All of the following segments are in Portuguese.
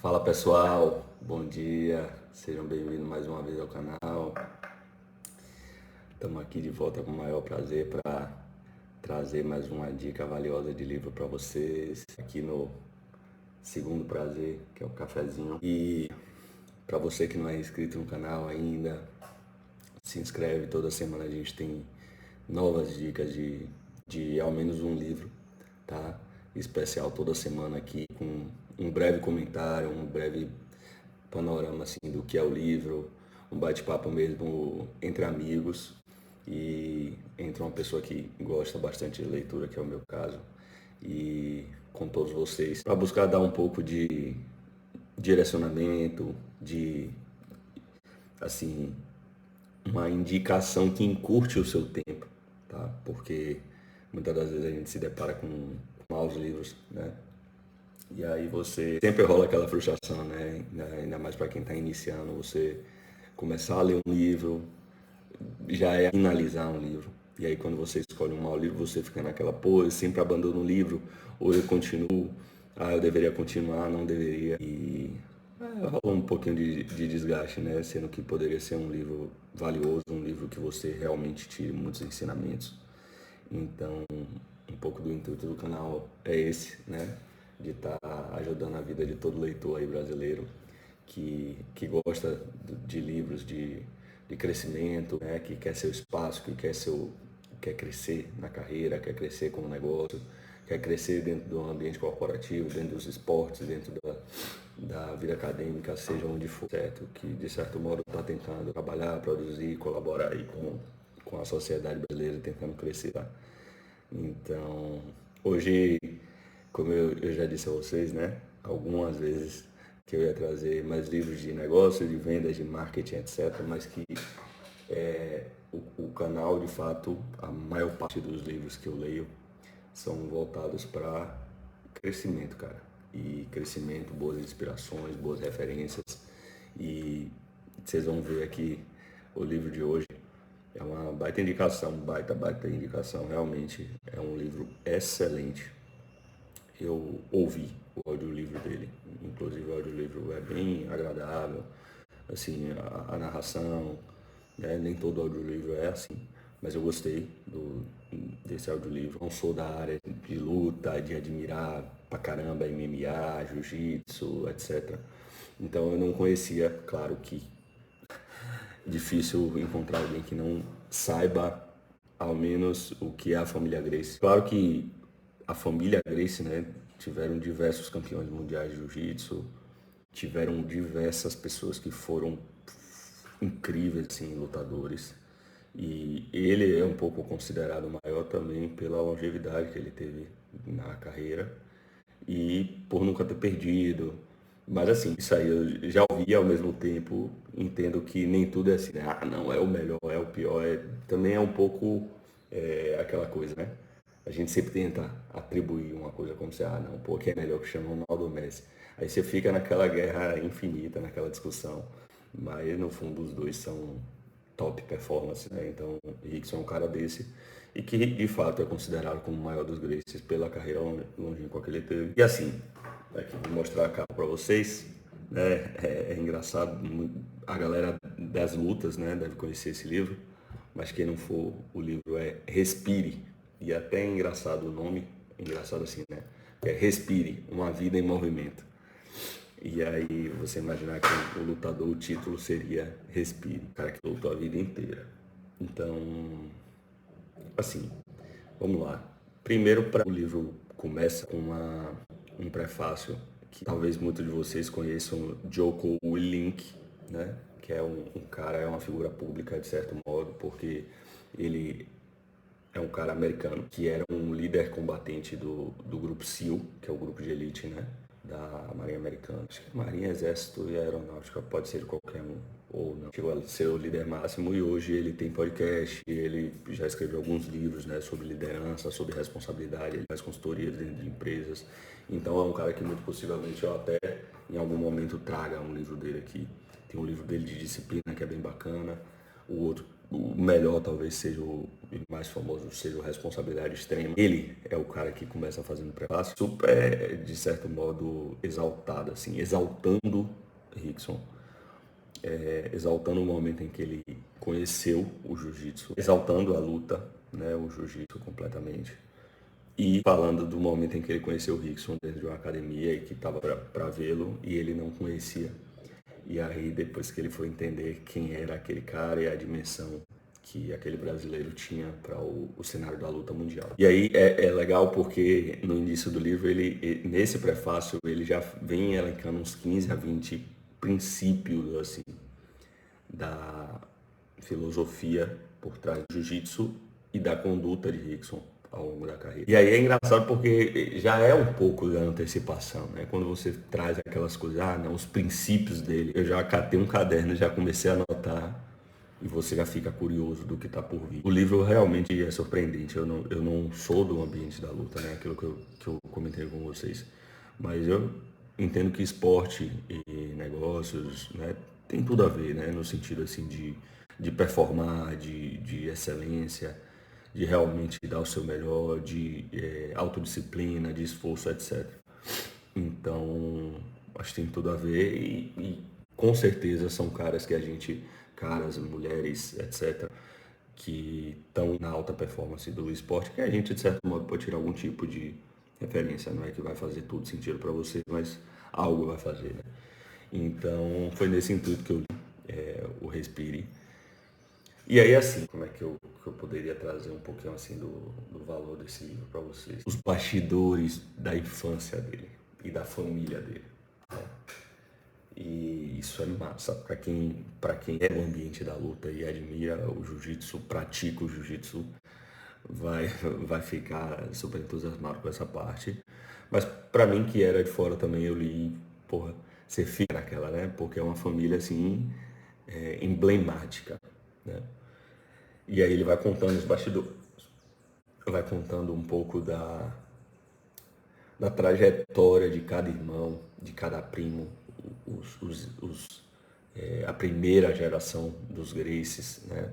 Fala pessoal, bom dia, sejam bem-vindos mais uma vez ao canal. Estamos aqui de volta com o maior prazer para trazer mais uma dica valiosa de livro para vocês. Aqui no segundo prazer, que é o cafezinho. E para você que não é inscrito no canal ainda, se inscreve. Toda semana a gente tem novas dicas de ao menos um livro, tá? Especial toda semana aqui com um breve comentário, um breve panorama assim do que é o livro, um bate-papo mesmo entre amigos e entre uma pessoa que gosta bastante de leitura, que é o meu caso, e com todos vocês, para buscar dar um pouco de direcionamento, de assim, uma indicação que encurte o seu tempo, tá? Porque muitas das vezes a gente se depara com maus livros, né? E aí você sempre rola aquela frustração, né? Ainda mais para quem está iniciando, você começar a ler um livro já é finalizar um livro. E aí quando você escolhe um mau livro, você fica naquela, pô, eu sempre abandono um livro, ou eu continuo, eu deveria continuar, não deveria. E rola um pouquinho de desgaste, né? Sendo que poderia ser um livro valioso, um livro que você realmente tire muitos ensinamentos. Então, um pouco do intuito do canal é esse, né? De estar ajudando a vida de todo leitor aí brasileiro que gosta de livros de crescimento, né? Que quer seu espaço, quer crescer na carreira, quer crescer como negócio, quer crescer dentro do ambiente corporativo, dentro dos esportes, dentro da vida acadêmica, seja onde for, certo? Que de certo modo está tentando trabalhar, produzir, colaborar aí com a sociedade brasileira, tentando crescer, tá? Então, hoje, como eu já disse a vocês, né, algumas vezes que eu ia trazer mais livros de negócio, de vendas, de marketing, etc., mas que o canal, de fato, a maior parte dos livros que eu leio são voltados para crescimento, cara. E crescimento, boas inspirações, boas referências. E vocês vão ver aqui o livro de hoje. É uma baita indicação, baita indicação. Realmente é um livro excelente. Eu ouvi o audiolivro dele. Inclusive o audiolivro é bem agradável. Assim, a narração, né? Nem todo audiolivro é assim. Mas eu gostei desse audiolivro. Não sou da área de luta, de admirar pra caramba MMA, jiu-jitsu, etc. Então eu não conhecia, claro que difícil encontrar alguém que não saiba ao menos o que é a família Gracie. Claro que a família Gracie, né, tiveram diversos campeões mundiais de jiu-jitsu, tiveram diversas pessoas que foram incríveis, assim, lutadores. E ele é um pouco considerado maior também pela longevidade que ele teve na carreira e por nunca ter perdido. Mas assim, isso aí eu já ouvi ao mesmo tempo, entendo que nem tudo é assim, né? Não, é o melhor, é o pior. Também é um pouco aquela coisa, né? A gente sempre tenta atribuir uma coisa como se, não, pô, quem é melhor que chama Ronaldo ou Messi. Aí você fica naquela guerra infinita, naquela discussão. Mas no fundo os dois são top performance, né? Então, Rickson é um cara desse e que de fato é considerado como o maior dos Gracies pela carreira longínqua que ele teve. E assim, aqui vou mostrar a capa para vocês, né? É engraçado, a galera das lutas, né, deve conhecer esse livro, mas quem não for, o livro é Respire, e até é engraçado o nome, engraçado assim, né? É Respire, uma vida em movimento. E aí você imaginar que o lutador, o título seria Respire, o cara que lutou a vida inteira. Então, assim, vamos lá. Primeiro, o livro começa com um prefácio que talvez muitos de vocês conheçam, Jocko Willink, né? Que é um cara, é uma figura pública de certo modo, porque ele é um cara americano que era um líder combatente do grupo SEAL, que é o grupo de elite, né? Da Marinha Americana. Acho que Marinha, Exército e Aeronáutica, pode ser de qualquer um, ou não. Chegou a ser o líder máximo e hoje ele tem podcast, ele já escreveu alguns livros, né, sobre liderança, sobre responsabilidade, ele faz consultoria dentro de empresas. Então é um cara que muito possivelmente eu até em algum momento traga um livro dele aqui. Tem um livro dele de disciplina que é bem bacana. O outro o melhor talvez seja o mais famoso, seja o Responsabilidade Extrema. Ele é o cara que começa fazendo prefácio super, de certo modo, exaltado, assim, exaltando Rickson, exaltando o momento em que ele conheceu o jiu-jitsu, exaltando a luta, né, o jiu-jitsu completamente. E falando do momento em que ele conheceu o Rickson dentro de uma academia e que estava para vê-lo e ele não conhecia. E aí depois que ele foi entender quem era aquele cara e a dimensão que aquele brasileiro tinha para o cenário da luta mundial. E aí é legal porque no início do livro, nesse prefácio, ele já vem elencando uns 15 a 20 princípios assim da filosofia por trás do jiu-jitsu e da conduta de Rickson ao longo da carreira. E aí é engraçado porque já é um pouco da antecipação, né? Quando você traz aquelas coisas, não, os princípios dele, eu já catei um caderno, já comecei a anotar e você já fica curioso do que está por vir. O livro realmente é surpreendente, eu não sou do ambiente da luta, né? Aquilo que eu comentei com vocês, mas eu entendo que esporte e negócios, né, tem tudo a ver, né? No sentido assim de performar, de excelência, de realmente dar o seu melhor, de autodisciplina, de esforço, etc. Então, acho que tem tudo a ver e com certeza são caras que a gente, caras, mulheres, etc., que estão na alta performance do esporte, que a gente, de certo modo, pode tirar algum tipo de referência. Não é que vai fazer tudo sentido para você, mas algo vai fazer, né? Então, foi nesse intuito que eu li o Respire. E aí, assim, como é que eu poderia trazer um pouquinho assim do valor desse livro para vocês? Os bastidores da infância dele e da família dele. Né? E isso é massa para quem é do ambiente da luta e admira o jiu-jitsu, pratica o jiu-jitsu, vai ficar super entusiasmado com essa parte. Mas para mim que era de fora também, eu li, porra, você fica naquela, né? Porque é uma família assim emblemática, né? E aí ele vai contando os bastidores, vai contando um pouco da trajetória de cada irmão, de cada primo, a primeira geração dos Gracies, né?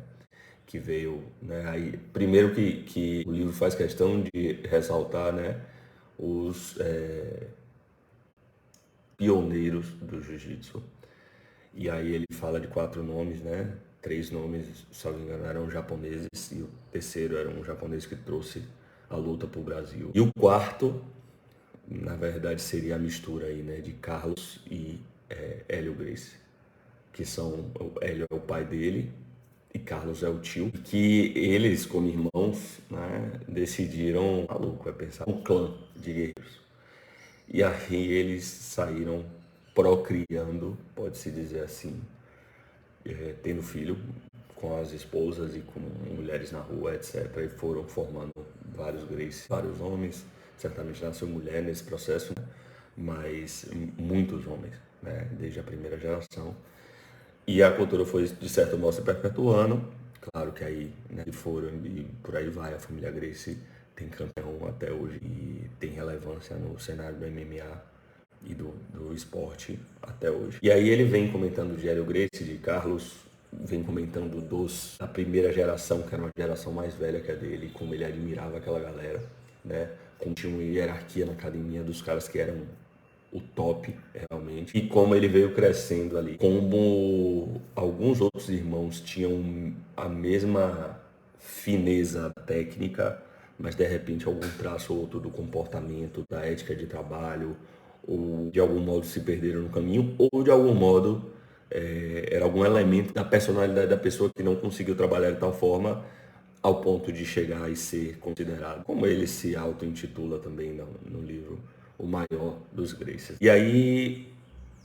Que veio, né? Aí, primeiro que o livro faz questão de ressaltar, né? Os pioneiros do jiu-jitsu. E aí ele fala de 4 nomes, né? 3 nomes, se não me engano, eram japoneses e o terceiro era um japonês que trouxe a luta para o Brasil. E o quarto, na verdade, seria a mistura aí, né? De Carlos e Hélio Gracie, que são, Hélio é o pai dele e Carlos é o tio, e que eles, como irmãos, né, decidiram, maluco, pensar um clã de guerreiros. E aí eles saíram procriando, pode-se dizer assim, tendo filho com as esposas e com mulheres na rua, etc. E foram formando vários Gracie, vários homens. Certamente nasceu mulher nesse processo, né? Mas muitos homens, né? Desde a primeira geração. E a cultura foi, de certo modo, se perpetuando. Claro que aí, né, foram e por aí vai. A família Gracie tem campeão até hoje e tem relevância no cenário do MMA e do esporte até hoje. E aí ele vem comentando de Hélio Gracie, de Carlos, vem comentando da primeira geração, que era uma geração mais velha que a dele, como ele admirava aquela galera, né? Como tinha uma hierarquia na academia dos caras que eram o top, realmente. E como ele veio crescendo ali. Como alguns outros irmãos tinham a mesma fineza técnica, mas de repente algum traço ou outro do comportamento, da ética de trabalho, ou de algum modo se perderam no caminho, ou de algum modo era algum elemento da personalidade da pessoa que não conseguiu trabalhar de tal forma ao ponto de chegar e ser considerado, como ele se auto-intitula também no livro, o maior dos Gracies. E aí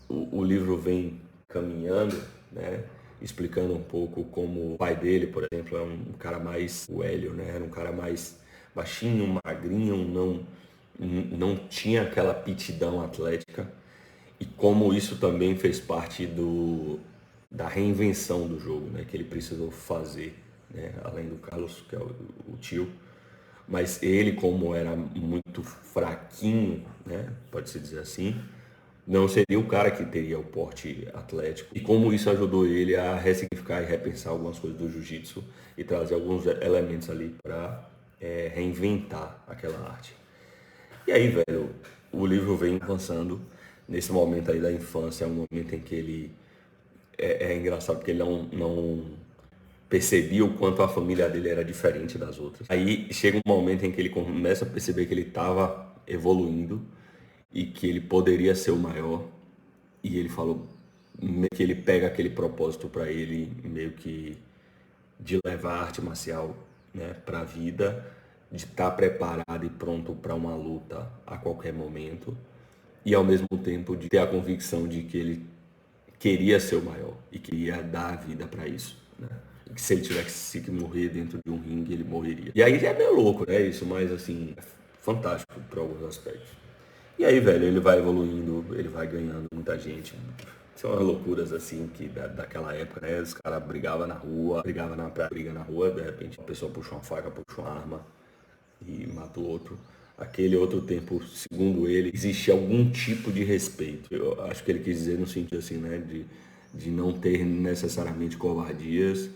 o livro vem caminhando, né, explicando um pouco como o pai dele, por exemplo, é um cara mais, o Hélio, né, era um cara mais baixinho, magrinho, não tinha aquela aptidão atlética, e como isso também fez parte da reinvenção do jogo, né, que ele precisou fazer, né, além do Carlos, que é o tio, mas ele, como era muito fraquinho, né, pode-se dizer assim, não seria o cara que teria o porte atlético. E como isso ajudou ele a ressignificar e repensar algumas coisas do jiu-jitsu e trazer alguns elementos ali para reinventar aquela arte. E aí, velho, o livro vem avançando nesse momento aí da infância, é um momento em que ele é engraçado porque ele não percebia o quanto a família dele era diferente das outras. Aí chega um momento em que ele começa a perceber que ele estava evoluindo e que ele poderia ser o maior. E ele falou meio que ele pega aquele propósito para ele, meio que de levar a arte marcial, né, para a vida, de estar preparado e pronto para uma luta a qualquer momento, e ao mesmo tempo de ter a convicção de que ele queria ser o maior e queria dar a vida para isso, né? E que se ele tivesse que morrer dentro de um ringue, ele morreria. E aí é meio louco, né, isso, mas assim, é fantástico por alguns aspectos. E aí, velho, ele vai evoluindo, ele vai ganhando muita gente. São as loucuras assim que daquela época, né? Os caras brigavam na rua, brigavam na praia, briga na rua, de repente a pessoa puxa uma faca, puxa uma arma e mata o outro. Aquele outro tempo, segundo ele, existia algum tipo de respeito. Eu acho que ele quis dizer no sentido assim, né? De não ter necessariamente covardias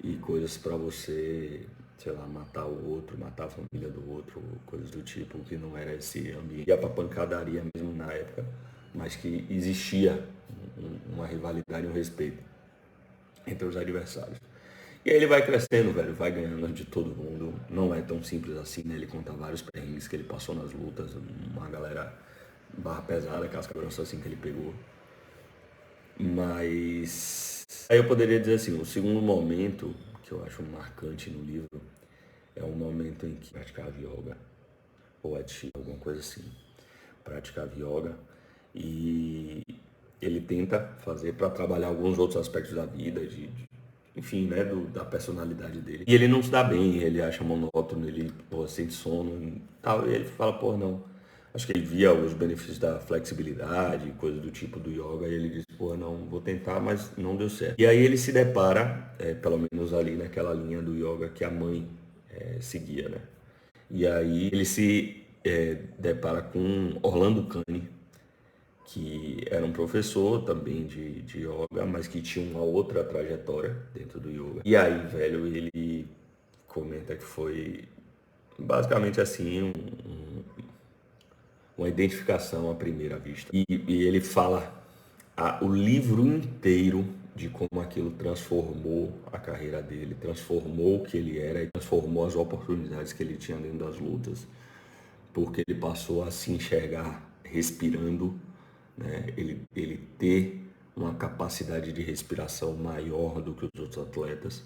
e coisas para você, sei lá, matar o outro, matar a família do outro, coisas do tipo, que não era esse ambiente. Ia pra pancadaria mesmo na época, mas que existia uma rivalidade e um respeito entre os adversários. E aí ele vai crescendo, velho, vai ganhando de todo mundo. Não é tão simples assim, né? Ele conta vários perrengues que ele passou nas lutas, uma galera barra pesada, casca grossa assim que ele pegou. Mas aí eu poderia dizer assim, o segundo momento que eu acho marcante no livro é um momento em que praticava yoga, ou Ed, alguma coisa assim, praticava yoga, e ele tenta fazer para trabalhar alguns outros aspectos da vida, enfim, né, da personalidade dele. E ele não se dá bem, ele acha monótono, ele sente sono e tal, e ele fala, pô, não. Acho que ele via os benefícios da flexibilidade, coisa do tipo do yoga, e ele disse, pô, não, vou tentar, mas não deu certo. E aí ele se depara, pelo menos ali naquela linha do yoga que a mãe seguia, né? E aí ele se depara com Orlando Kane, que era um professor também de yoga, mas que tinha uma outra trajetória dentro do yoga. E aí, velho, ele comenta que foi basicamente assim, uma identificação à primeira vista. E ele fala o livro inteiro de como aquilo transformou a carreira dele, transformou o que ele era e transformou as oportunidades que ele tinha dentro das lutas, porque ele passou a se enxergar respirando, né? Ele ter uma capacidade de respiração maior do que os outros atletas.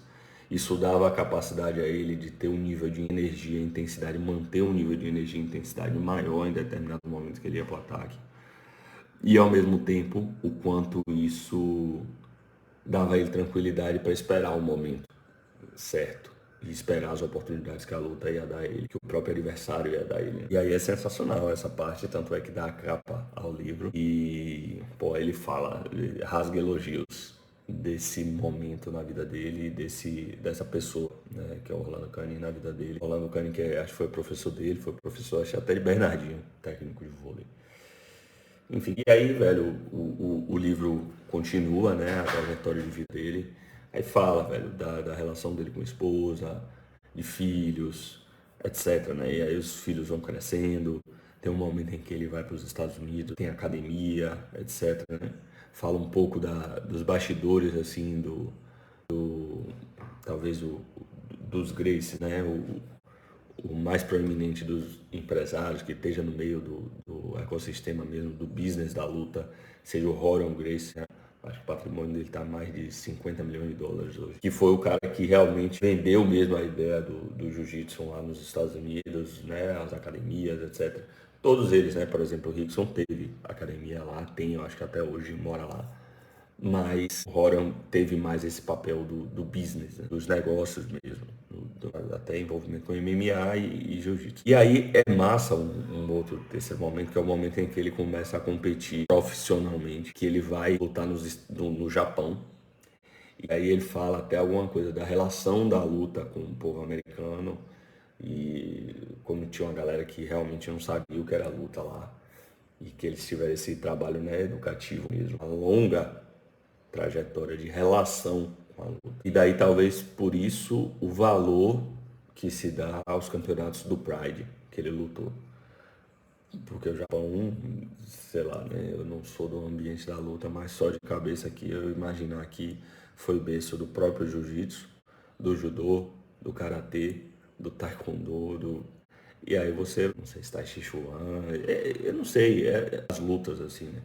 Isso dava a capacidade a ele de ter um nível de energia e intensidade, manter um nível de energia e intensidade maior em determinados momentos que ele ia para o ataque. E ao mesmo tempo, o quanto isso dava a ele tranquilidade para esperar o momento certo e esperar as oportunidades que a luta ia dar a ele, que o próprio adversário ia dar a ele. E aí é sensacional essa parte, tanto é que dá a capa ao livro e, pô, ele fala, ele rasga elogios desse momento na vida dele, dessa pessoa, né, que é o Orlando Kane na vida dele. Orlando Kane, que acho que foi professor dele, foi professor, acho até de Bernardinho, técnico de vôlei. Enfim, e aí, velho, o livro continua, né, a trajetória de vida dele. Aí fala, velho, da relação dele com a esposa, de filhos, etc, né? E aí os filhos vão crescendo, tem um momento em que ele vai para os Estados Unidos, tem academia, etc, né? Fala um pouco dos bastidores, assim, talvez dos Gracie, né? O mais proeminente dos empresários que esteja no meio do ecossistema mesmo, do business da luta, seja o Rorion Gracie, né? Acho que o patrimônio dele está mais de 50 milhões de dólares hoje. Que foi o cara que realmente vendeu mesmo a ideia do jiu-jitsu lá nos Estados Unidos, né? As academias, etc. Todos eles, né? Por exemplo, o Rickson teve academia lá, tem, eu acho que até hoje mora lá. Mas o Rorion teve mais esse papel do business, né? Dos negócios mesmo, até envolvimento com MMA e jiu-jitsu. E aí é massa um outro terceiro momento, que é o momento em que ele começa a competir profissionalmente, que ele vai lutar no Japão. E aí ele fala até alguma coisa da relação da luta com o povo americano e como tinha uma galera que realmente não sabia o que era a luta lá. e que eles tiveram esse trabalho, né, educativo mesmo, uma longa trajetória de relação com a luta. E daí talvez por isso o valor que se dá aos campeonatos do Pride que ele lutou. Porque o Japão, sei lá, né? Eu não sou do ambiente da luta, mas só de cabeça aqui eu imaginar que foi berço do próprio jiu-jitsu, do judô, do karatê, do taekwondo, e aí você, não sei se tá Sichuan, eu não sei, as lutas assim, né?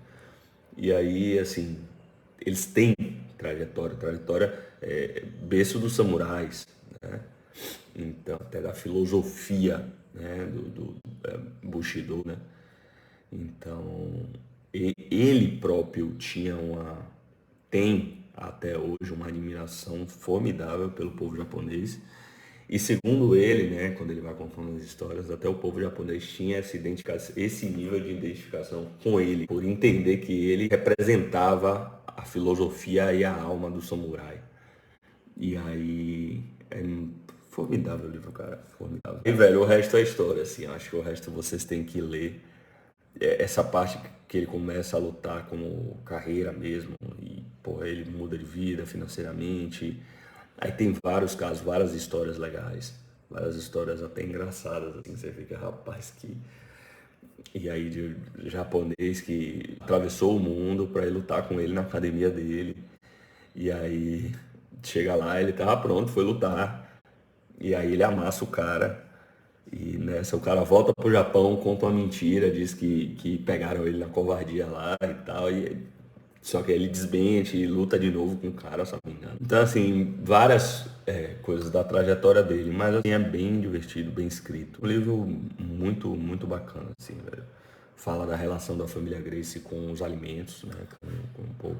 E aí, assim, eles têm trajetória berço dos samurais, né? Então, até da filosofia, né, do Bushido, né? Então, ele próprio tem até hoje uma admiração formidável pelo povo japonês. E segundo ele, né, quando ele vai contando as histórias, até o povo japonês tinha esse nível de identificação com ele, por entender que ele representava a filosofia e a alma do samurai. E aí é formidável o livro, cara, formidável. E velho, o resto é história, assim, acho que o resto vocês têm que ler. Essa parte que ele começa a lutar como carreira mesmo, e porra, ele muda de vida financeiramente. Aí tem vários casos, várias histórias legais, várias histórias até engraçadas, assim, você fica, rapaz, que. E aí de japonês que atravessou o mundo para ir lutar com ele na academia dele. E aí chega lá, ele tava pronto, foi lutar. E aí ele amassa o cara. E nessa o cara volta pro Japão, conta uma mentira, diz que pegaram ele na covardia lá e tal. Só que ele desmente e luta de novo com o cara, se não me engano. Então, assim, várias coisas da trajetória dele, mas assim, é bem divertido, bem escrito. Um livro muito, muito bacana, assim, velho. Fala da relação da família Gracie com os alimentos, né?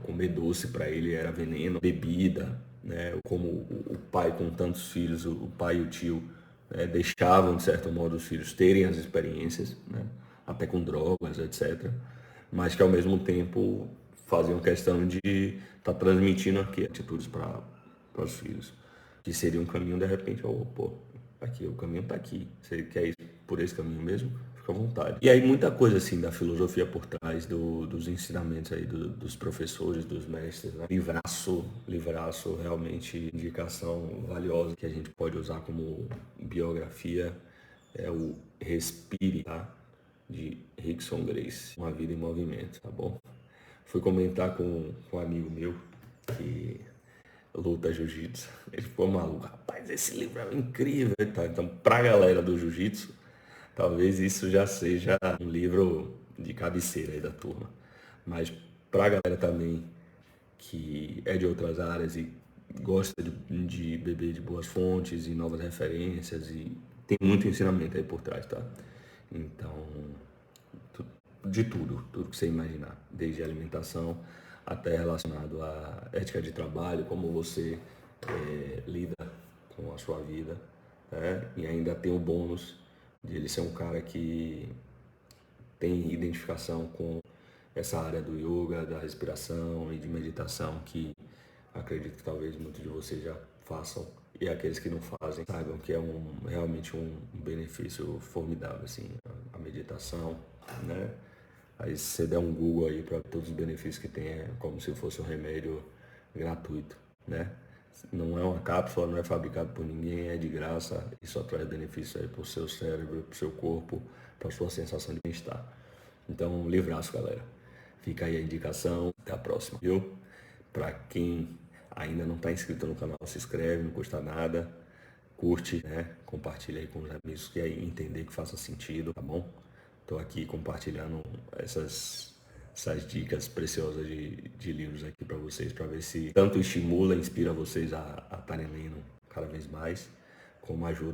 Comer doce para ele era veneno, bebida, né? Como o pai com tantos filhos, o pai e o tio, né? Deixavam, de certo modo, os filhos terem as experiências, né? Até com drogas, etc. Mas que ao mesmo tempo faziam questão de estar transmitindo aqui atitudes para os filhos. Que seria um caminho, de repente, pô, aqui, o caminho tá aqui. Você quer ir por esse caminho mesmo? Fica à vontade. E aí muita coisa assim da filosofia por trás dos ensinamentos aí dos professores, dos mestres, né? Livraço, realmente indicação valiosa que a gente pode usar como biografia é o Respire, tá? De Rickson Gracie, Uma Vida em Movimento, tá bom? Fui comentar com um amigo meu que luta jiu-jitsu. Ele ficou maluco. Rapaz, esse livro é incrível. Tá? Então, pra galera do jiu-jitsu, talvez isso já seja um livro de cabeceira aí da turma. Mas pra galera também que é de outras áreas e gosta de beber de boas fontes e novas referências e tem muito ensinamento aí por trás, tá? Então, de tudo que você imaginar, desde alimentação até relacionado à ética de trabalho, como você lida com a sua vida, né? E ainda tem o bônus de ele ser um cara que tem identificação com essa área do yoga, da respiração e de meditação, que acredito que talvez muitos de vocês já façam, e aqueles que não fazem saibam que é realmente um benefício formidável, assim, a meditação, né? Aí se você der um Google aí para todos os benefícios que tem, é como se fosse um remédio gratuito, né? Não é uma cápsula, não é fabricado por ninguém, é de graça e só traz benefício aí para o seu cérebro, para o seu corpo, para a sua sensação de bem-estar. Então, livraço, galera. Fica aí a indicação. Até a próxima, viu? Para quem ainda não está inscrito no canal, se inscreve, não custa nada. Curte, né? Compartilha aí com os amigos que aí entender que faça sentido, tá bom? Tô aqui compartilhando essas dicas preciosas de livros aqui para vocês, para ver se tanto estimula, inspira vocês a estarem lendo cada vez mais, como ajuda